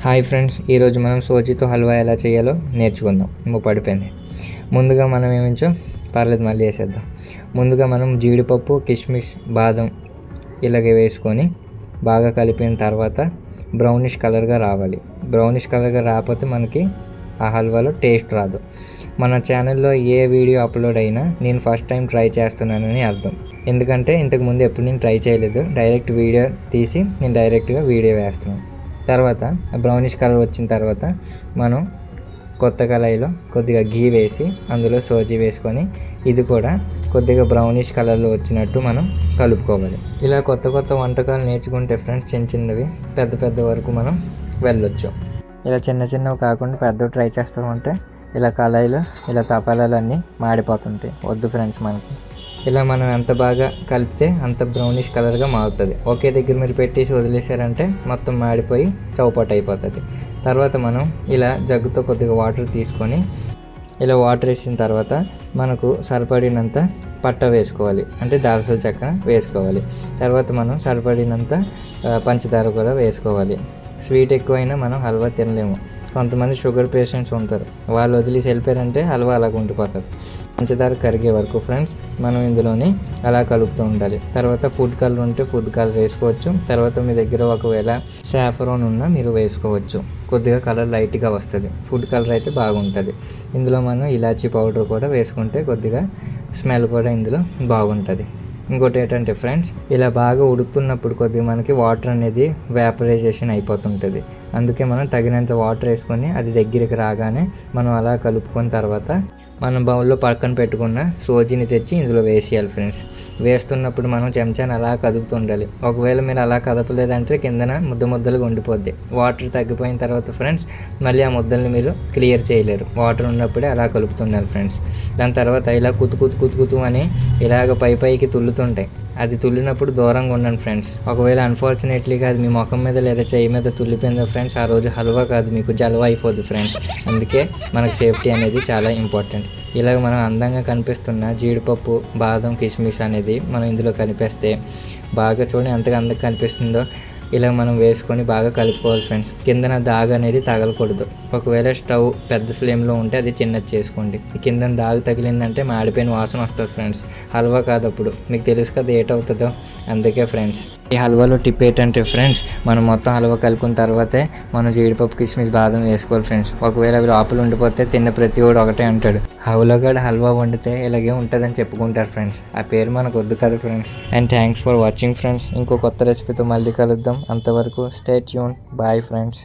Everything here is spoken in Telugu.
హాయ్ ఫ్రెండ్స్, ఈరోజు మనం సోజీతో హల్వా ఎలా చేయాలో నేర్చుకుందాం. పడిపోయింది. ముందుగా మనం ఏమించో పర్లేదు మళ్ళీ వేసేద్దాం. ముందుగా మనం జీడిపప్పు, కిస్మిస్, బాదం ఇలాగే వేసుకొని బాగా కలిపిన తర్వాత బ్రౌనిష్ కలర్గా రావాలి. బ్రౌనిష్ కలర్గా రాకపోతే మనకి ఆ హల్వాలో టేస్ట్ రాదు. మన ఛానల్లో ఏ వీడియో అప్లోడ్ అయినా నేను ఫస్ట్ టైం ట్రై చేస్తున్నానని అర్థం. ఎందుకంటే ఇంతకుముందు ఎప్పుడు నేను ట్రై చేయలేదు. డైరెక్ట్ వీడియో తీసి నేను డైరెక్ట్గా వీడియో వేస్తున్నాను. తర్వాత బ్రౌనిష్ కలర్ వచ్చిన తర్వాత మనం కొత్త కళాయిలో కొద్దిగా గీ వేసి అందులో సోజీ వేసుకొని ఇది కూడా కొద్దిగా బ్రౌనిష్ కలర్లో వచ్చినట్టు మనం కలుపుకోవాలి. ఇలా కొత్త కొత్త వంటకాలు నేర్చుకుంటే ఫ్రెండ్స్ చిన్నవి పెద్ద వరకు మనం వెళ్ళొచ్చు. ఇలా చిన్నవి కాకుండా పెద్దవి ట్రై చేస్తూ ఉంటే ఇలా కళాయిలో ఇలా తపాలాలన్నీ మాడిపోతుంటాయి. వద్దు ఫ్రెండ్స్, మనకి ఇలా మనం ఎంత బాగా కలిపితే అంత బ్రౌనిష్ కలర్గా మారుతుంది. ఒకే దగ్గర మీరు పెట్టేసి వదిలేసారంటే మొత్తం మాడిపోయి చౌపాటు అయిపోతుంది. తర్వాత మనం ఇలా జగ్గుతో కొద్దిగా వాటర్ తీసుకొని ఇలా వాటర్ వేసిన తర్వాత మనకు సరిపడినంత పట్ట వేసుకోవాలి, అంటే దాల్చిన చెక్క వేసుకోవాలి. తర్వాత మనం సరిపడినంత పంచదార కూడా వేసుకోవాలి. స్వీట్ ఎక్కువైనా మనం హల్వా తినలేము. కొంతమంది షుగర్ పేషెంట్స్ ఉంటారు, వాళ్ళు వదిలేసి వెళ్ళిపోయారంటే హల్వా అలాగ ఉండిపోతుంది. పంచదార కరిగే వరకు ఫ్రెండ్స్ మనం ఇందులోని అలా కలుపుతూ ఉండాలి. తర్వాత ఫుడ్ కలర్ ఉంటే ఫుడ్ కలర్ వేసుకోవచ్చు. తర్వాత మీ దగ్గర ఒకవేళ సాఫ్రాన్ ఉన్నా మీరు వేసుకోవచ్చు. కొద్దిగా కలర్ లైట్గా వస్తుంది. ఫుడ్ కలర్ అయితే బాగుంటుంది. ఇందులో మనం ఇలాచీ పౌడర్ కూడా వేసుకుంటే కొద్దిగా స్మెల్ కూడా ఇందులో బాగుంటుంది. ఇంకోటి ఏంటంటే ఫ్రెండ్స్, ఇలా బాగా ఉడుకుతున్నప్పుడు కొద్దిగా మనకి వాటర్ అనేది వేపరైజేషన్ అయిపోతుంటుంది. అందుకే మనం తగినంత వాటర్ వేసుకొని అది దగ్గరికి రాగానే మనం అలా కలుపుకున్న తర్వాత మనం బౌల్లో పక్కన పెట్టుకున్న సోజీని తెచ్చి ఇందులో వేసేయాలి ఫ్రెండ్స్. వేస్తున్నప్పుడు మనం చెంచాను అలా కదుపుతూ ఉండాలి. ఒకవేళ మీరు అలా కదపలేదంటే కిందన ముద్దలుగా ఉండిపోద్ది. వాటర్ తగ్గిపోయిన తర్వాత ఫ్రెండ్స్ మళ్ళీ ఆ ముద్దల్ని మీరు క్లియర్ చేయలేరు. వాటర్ ఉన్నప్పుడే అలా కలుపుతుండాలి ఫ్రెండ్స్. దాని తర్వాత ఇలా కుతు అని ఇలాగ పైకి తుల్లుతుంటాయి. అది తుల్లినప్పుడు దూరంగా ఉండండి ఫ్రెండ్స్. ఒకవేళ అన్ఫార్చునేట్లీగా అది మీ ముఖం మీద లేదా చెయ్యి మీద తుల్లిపోయిందో ఫ్రెండ్స్, ఆ రోజు హల్వా కాదు, మీకు జల్వా అయిపోద్ది ఫ్రెండ్స్. అందుకే మనకు సేఫ్టీ అనేది చాలా ఇంపార్టెంట్. ఇలాగ మనం అందంగా కనిపిస్తున్న జీడిపప్పు, బాదం, కిస్మిస్ అనేది మనం ఇందులో కలిపేస్తే బాగా చూడండి ఎంతగా అందంగా కనిపిస్తుందో. ఇలా మనం వేసుకొని బాగా కలుపుకోవాలి ఫ్రెండ్స్. కిందన దాగు అనేది తగలకూడదు. ఒకవేళ స్టవ్ పెద్ద ఫ్లేమ్లో ఉంటే అది చిన్నది చేసుకోండి. కిందన దాగు తగిలిందంటే మాడిపోయిన వాసన వస్తుంది ఫ్రెండ్స్. హల్వా కాదు అప్పుడు. మీకు తెలుసు కదా ఏటవుతుందో. అందుకే ఫ్రెండ్స్ ఈ హల్వాలో టిప్ ఏంటంటే ఫ్రెండ్స్, మనం మొత్తం హల్వా కలుపుకున్న తర్వాతే మనం జీడిపప్పు, కిస్మిస్, బాదం వేసుకోవాలి ఫ్రెండ్స్. ఒకవేళ అవి లోపల ఉండిపోతే తిన్న ప్రతి వాడు ఒకటే అంటాడు, హౌలగాడు హల్వా వండితే ఇలాగే ఉంటుందని చెప్పుకుంటారు ఫ్రెండ్స్. ఆ పేరు మనకు వద్దు కదా friends. And thanks for watching friends. ఇంకో కొత్త రెసిపీతో మళ్ళీ కలుద్దాం. అంతవరకు స్టే ట్యూన్. Bye friends.